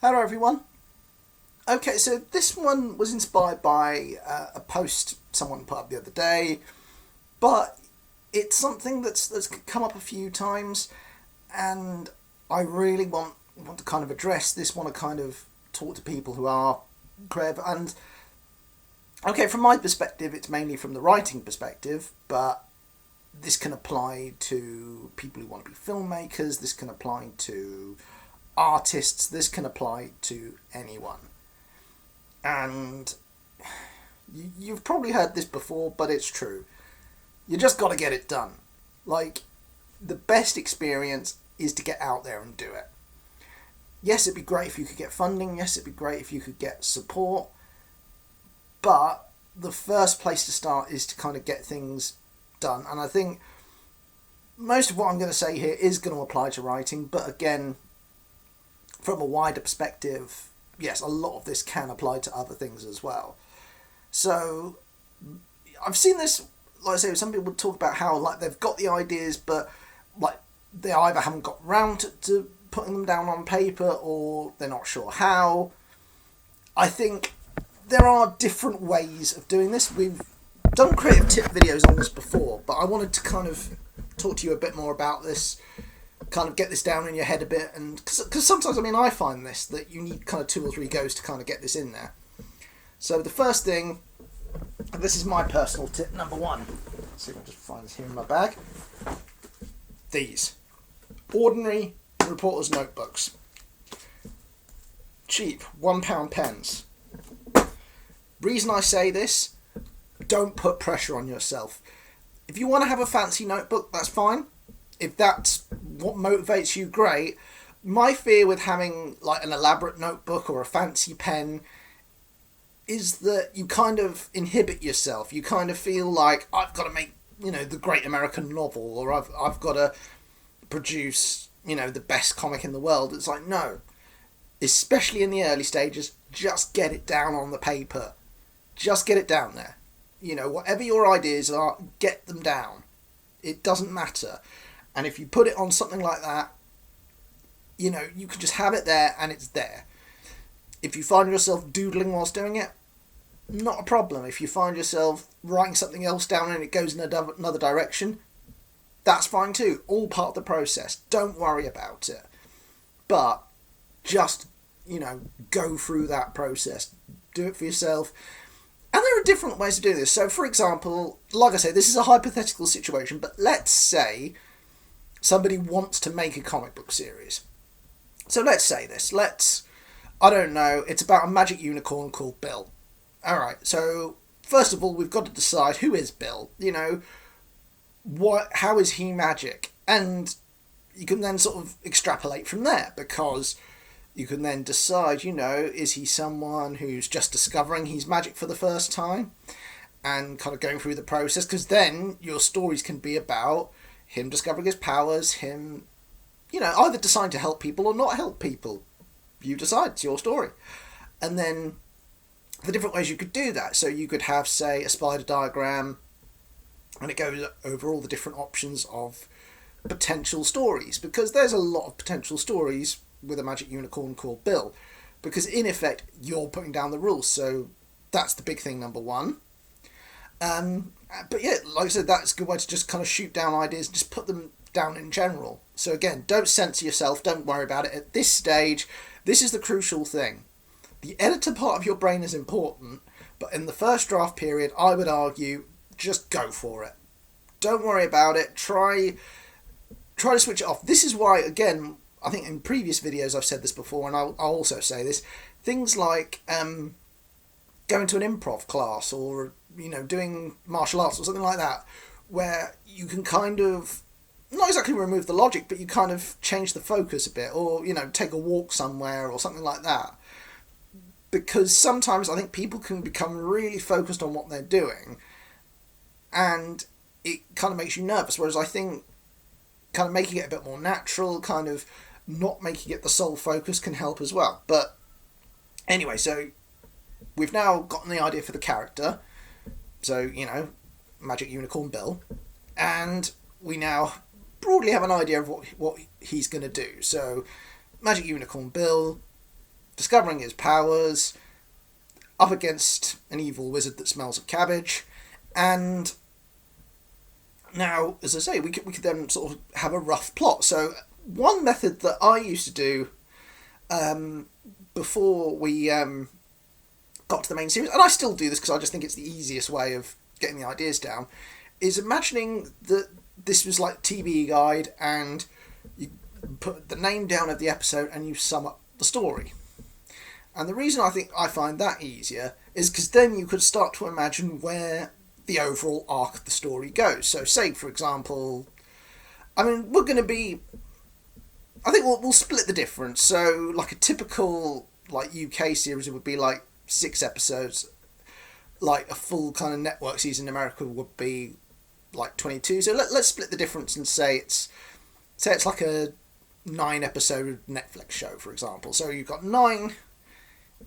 Hello everyone. Okay, so this one was inspired by a post someone put up the other day, but it's something that's come up a few times, and I really want to kind of address this. Want to kind of talk to people who are creative, and okay, from my perspective, it's mainly from the writing perspective, but this can apply to people who want to be filmmakers. This can apply to artists. This can apply to anyone. And you've probably heard this before, but it's true. You just got to get it done. Like, the best experience is to get out there and do it. Yes, it'd be great if you could get funding. Yes, it'd be great if you could get support. But the first place to start is to kind of get things done. And I think most of what I'm going to say here is going to apply to writing. But again, from a wider perspective, yes, a lot of this can apply to other things as well. So I've seen this, like I say, some people talk about how like they've got the ideas, but like they either haven't got round to putting them down on paper, or they're not sure how. I think there are different ways of doing this. We've done creative tip videos on this before, but I wanted to kind of talk to you a bit more about this, kind of get this down in your head a bit, and because sometimes, I mean, I find this, that you need kind of 2 or 3 goes to kind of get this in there. So the first thing, and this is my personal tip number 1. Let's see if I can just find this here in my bag. These ordinary reporter's notebooks, cheap £1 pens. Reason I say this: don't put pressure on yourself. If you want to have a fancy notebook, that's fine. If that's what motivates you, great. My fear with having like an elaborate notebook or a fancy pen is that you kind of inhibit yourself. You kind of feel like, I've got to make, the great American novel, or I've got to produce, the best comic in the world. It's like, no. Especially in the early stages, just get it down on the paper. Just get it down there. Whatever your ideas are, get them down. It doesn't matter. And if you put it on something like that, you can just have it there and it's there. If you find yourself doodling whilst doing it, not a problem. If you find yourself writing something else down and it goes in another direction, that's fine too. All part of the process. Don't worry about it. But just, go through that process. Do it for yourself. And there are different ways of doing this. So, for example, like I say, this is a hypothetical situation, but let's say somebody wants to make a comic book series. So let's say this. I don't know, it's about a magic unicorn called Bill. Alright, so first of all, we've got to decide, who is Bill? How is he magic? And you can then sort of extrapolate from there, because you can then decide, is he someone who's just discovering he's magic for the first time? And kind of going through the process, because then your stories can be about him discovering his powers, him, either deciding to help people or not help people. You decide, it's your story. And then the different ways you could do that. So you could have, say, a spider diagram, and it goes over all the different options of potential stories, because there's a lot of potential stories with a magic unicorn called Bill, because in effect you're putting down the rules. So that's the big thing, number 1. But yeah, like I said, that's a good way to just kind of shoot down ideas and just put them down in general. So again, don't censor yourself, don't worry about it. At this stage, this is the crucial thing. The editor part of your brain is important, but in the first draft period, I would argue, just go for it. Don't worry about it. Try to switch it off. This is why, again, I think in previous videos I've said this before, and I'll also say this, things like going to an improv class, or doing martial arts or something like that, where you can kind of not exactly remove the logic, but you kind of change the focus a bit, or take a walk somewhere or something like that. Because sometimes I think people can become really focused on what they're doing, and it kind of makes you nervous. Whereas I think kind of making it a bit more natural, kind of not making it the sole focus, can help as well. But anyway, so we've now gotten the idea for the character. So, Magic Unicorn Bill. And we now broadly have an idea of what he's going to do. So, Magic Unicorn Bill, discovering his powers, up against an evil wizard that smells of cabbage, and now, as I say, we could then sort of have a rough plot. So one method that I used to do before we got to the main series, and I still do this because I just think it's the easiest way of getting the ideas down, is imagining that this was like TV Guide, and you put the name down of the episode and you sum up the story. And the reason I think I find that easier is because then you could start to imagine where the overall arc of the story goes. So say, for example, I mean, we're going to be... I think we'll split the difference. So like a typical like UK series would be like 6 episodes. Like a full kind of network season in America would be like 22. So let's split the difference and say it's like a 9-episode Netflix show, for example. So you've got 9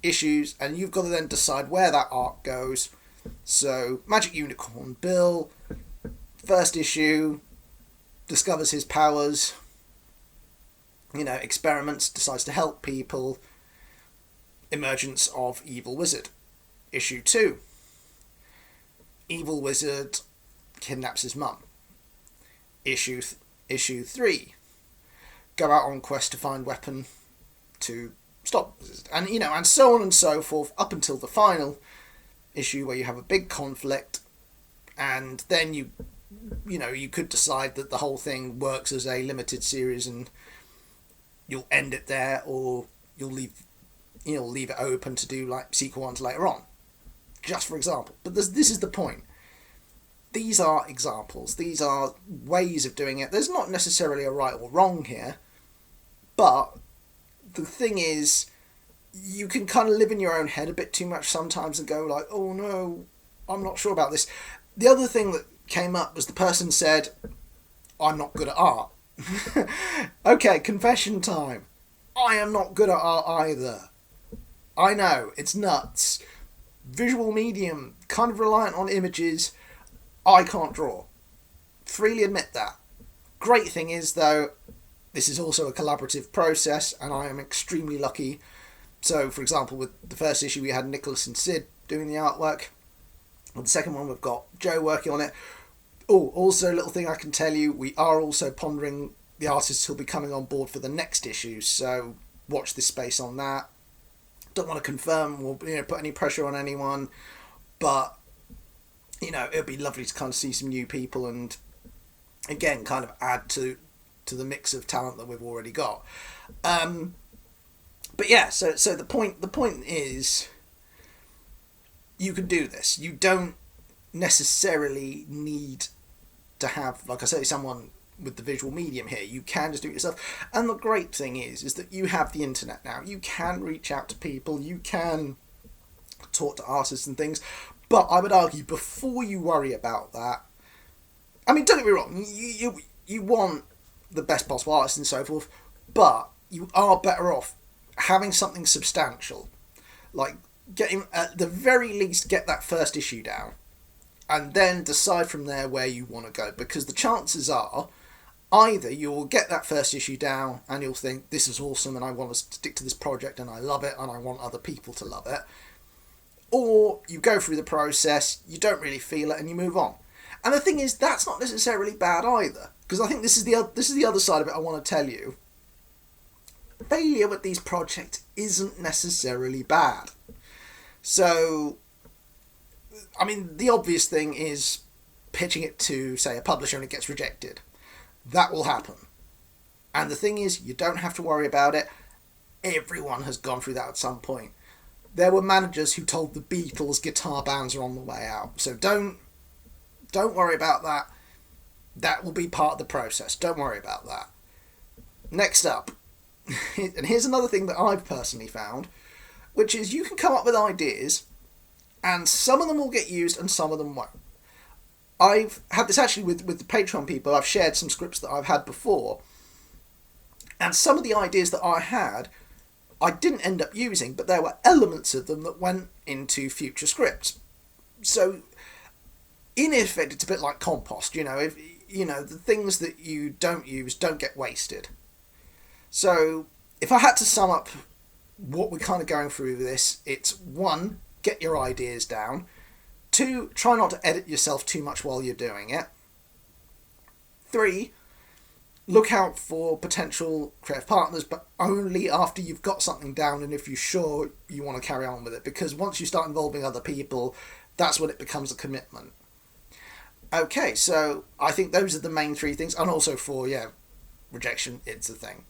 issues, and you've got to then decide where that arc goes. So Magic Unicorn Bill, first issue, discovers his powers, experiments, decides to help people, emergence of evil wizard. Issue 2, evil wizard kidnaps his mum. Issue 3, go out on quest to find weapon to stop, and and so on and so forth, up until the final issue where you have a big conflict, and then you could decide that the whole thing works as a limited series and you'll end it there, or you'll leave it open to do like sequel ones later on, just for example. But this is the point. These are examples. These are ways of doing it. There's not necessarily a right or wrong here, but the thing is, you can kind of live in your own head a bit too much sometimes and go like, oh no, I'm not sure about this. The other thing that came up was the person said, I'm not good at art. Okay, confession time. I am not good at art either. I know, it's nuts. Visual medium, kind of reliant on images. I can't draw. Freely admit that. Great thing is, though, this is also a collaborative process, and I am extremely lucky. So, for example, with the first issue, we had Nicholas and Sid doing the artwork. With the second one, we've got Joe working on it. Oh, also, a little thing I can tell you, we are also pondering the artists who'll be coming on board for the next issue, so watch this space on that. Don't want to confirm or put any pressure on anyone, but it'll be lovely to kind of see some new people and, again, kind of add to the mix of talent that we've already got. But yeah, so the point is, you can do this. You don't necessarily need to have, like I say, someone with the visual medium here. You can just do it yourself. And the great thing is that you have the internet now. You can reach out to people. You can talk to artists and things. But I would argue, before you worry about that, I mean, don't get me wrong, you want the best possible artists and so forth, but you are better off having something substantial. Like, at the very least, get that first issue down, and then decide from there where you want to go, because the chances are, either you'll get that first issue down and you'll think, this is awesome and I want to stick to this project and I love it and I want other people to love it, or you go through the process, you don't really feel it, and you move on. And the thing is, that's not necessarily bad either, because I think this is the other side of it I want to tell you. Failure with these projects isn't necessarily bad. So, I mean, the obvious thing is pitching it to, say, a publisher and it gets rejected. That will happen. And the thing is, you don't have to worry about it. Everyone has gone through that at some point. There were managers who told the Beatles guitar bands are on the way out. So don't worry about that. That will be part of the process. Don't worry about that. Next up, and here's another thing that I've personally found, which is you can come up with ideas, and some of them will get used and some of them won't. I've had this actually with the Patreon people. I've shared some scripts that I've had before, and some of the ideas that I had, I didn't end up using, but there were elements of them that went into future scripts. So, in effect, it's a bit like compost. If the things that you don't use don't get wasted. So, if I had to sum up what we're kind of going through with this, it's 1, get your ideas down. 2, try not to edit yourself too much while you're doing it. 3, look out for potential creative partners, but only after you've got something down and if you're sure you want to carry on with it. Because once you start involving other people, that's when it becomes a commitment. Okay, so I think those are the main 3 things. And also 4, rejection, it's a thing.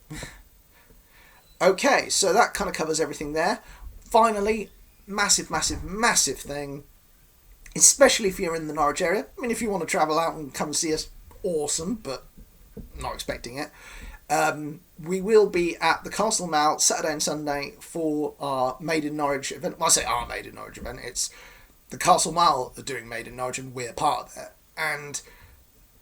Okay, so that kind of covers everything there. Finally, massive thing, especially if you're in the Norwich area. I mean, if you want to travel out and come and see us, awesome, but not expecting it. We will be at the Castle Mall Saturday and Sunday for our Made in Norwich event. Well, I say our Made in Norwich event. It's the Castle Mall are doing Made in Norwich and we're part of it. And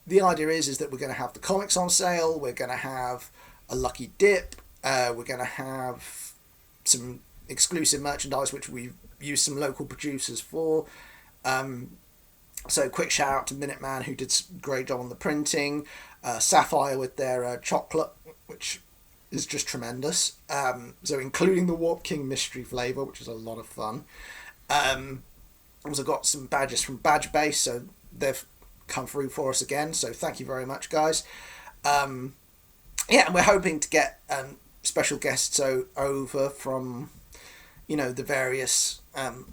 the idea is that we're going to have the comics on sale. We're going to have a lucky dip. We're going to have some exclusive merchandise, which we've used some local producers for. So quick shout out to Minuteman, who did a great job on the printing. Sapphire with their chocolate, which is just tremendous. So including the Warp King mystery flavour, which is a lot of fun. Also got some badges from Badge Base, so they've come through for us again. So thank you very much, guys. And we're hoping to get special guests over from, the various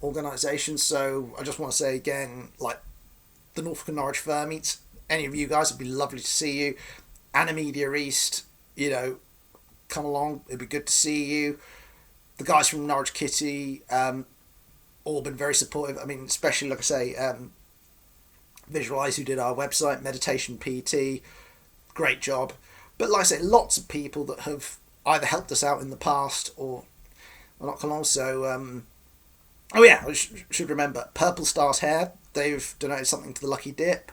organisations. So I just want to say again, like the Norfolk and Norwich Fair meets, any of you guys, it'd be lovely to see you. Animedia East, come along, it'd be good to see you. The guys from Norwich Kitty, all been very supportive. I mean, especially, like I say, Visualise, who did our website, Meditation PT, great job. But like I say, lots of people that have either helped us out in the past or not come along. So, I should remember, Purple Stars Hair, they've donated something to the Lucky Dip.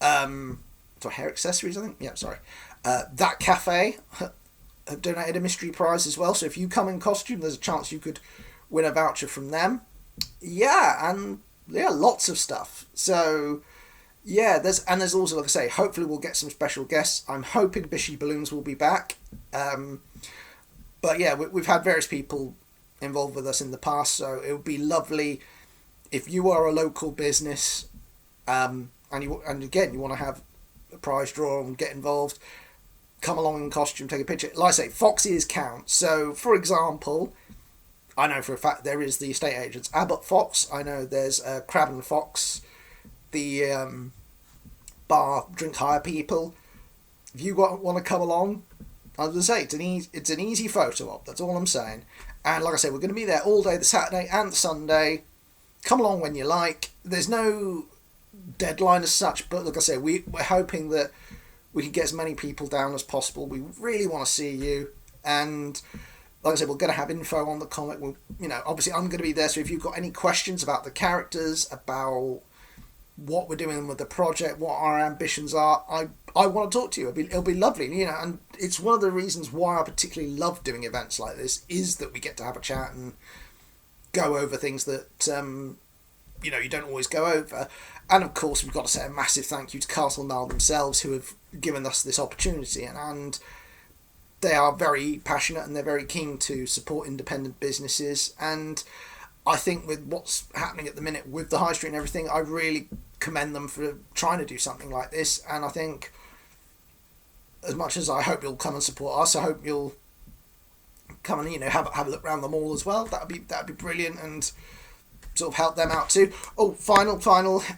To hair accessories, I think. Yeah, sorry. That Cafe have donated a mystery prize as well. So if you come in costume, there's a chance you could win a voucher from them. Lots of stuff. So there's also, like I say, hopefully we'll get some special guests. I'm hoping Bishy Balloons will be back. We've had various people involved with us in the past, so it would be lovely if you are a local business, and you want to have a prize draw and get involved. Come along in costume, take a picture. Like I say, Foxes count. So, for example, I know for a fact there is the estate agents Abbott Fox. I know there's Crab and Fox, the bar drink hire people. If you want to come along, I was going to say it's an easy photo op. That's all I'm saying. And like I say, we're going to be there all day, the Saturday and the Sunday. Come along when you like. There's no deadline as such, but like I say, we're hoping that we can get as many people down as possible. We really want to see you, and like I said, we're going to have info on the comic. Obviously I'm going to be there, so if you've got any questions about the characters, about what we're doing with the project, what our ambitions are, I want to talk to you. It'll be lovely, and it's one of the reasons why I particularly love doing events like this, is that we get to have a chat and go over things that you don't always go over. And of course, we've got to say a massive thank you to Castle Mall themselves, who have given us this opportunity, and they are very passionate and they're very keen to support independent businesses. And I think with what's happening at the minute with the high street and everything, I really commend them for trying to do something like this. And I think, as much as I hope you'll come and support us, I hope you'll come and have a look around the mall as well. That'd be brilliant, and sort of help them out too. Oh,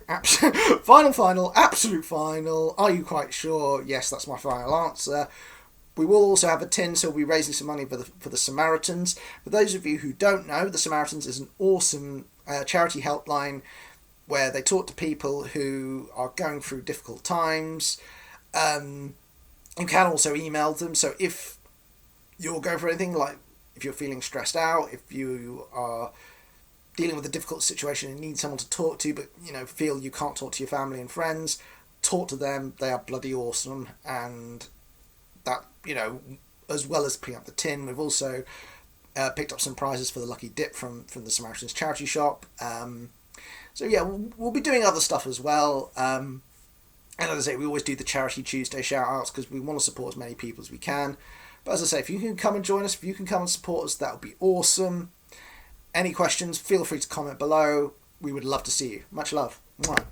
absolute final. Are you quite sure? Yes, that's my final answer. We will also have a tin, so we'll be raising some money for the Samaritans. For those of you who don't know, the Samaritans is an awesome charity helpline where they talk to people who are going through difficult times. You can also email them, so if you're going for anything, like if you're feeling stressed out, if you are dealing with a difficult situation and need someone to talk to, but feel you can't talk to your family and friends, talk to them. They are bloody awesome. And that, as well as picking up the tin, we've also picked up some prizes for the Lucky Dip from the Samaritans charity shop. We'll be doing other stuff as well. And as I say, we always do the Charity Tuesday shout outs because we want to support as many people as we can. But as I say, if you can come and join us, if you can come and support us, that would be awesome. Any questions, feel free to comment below. We would love to see you. Much love. Mwah.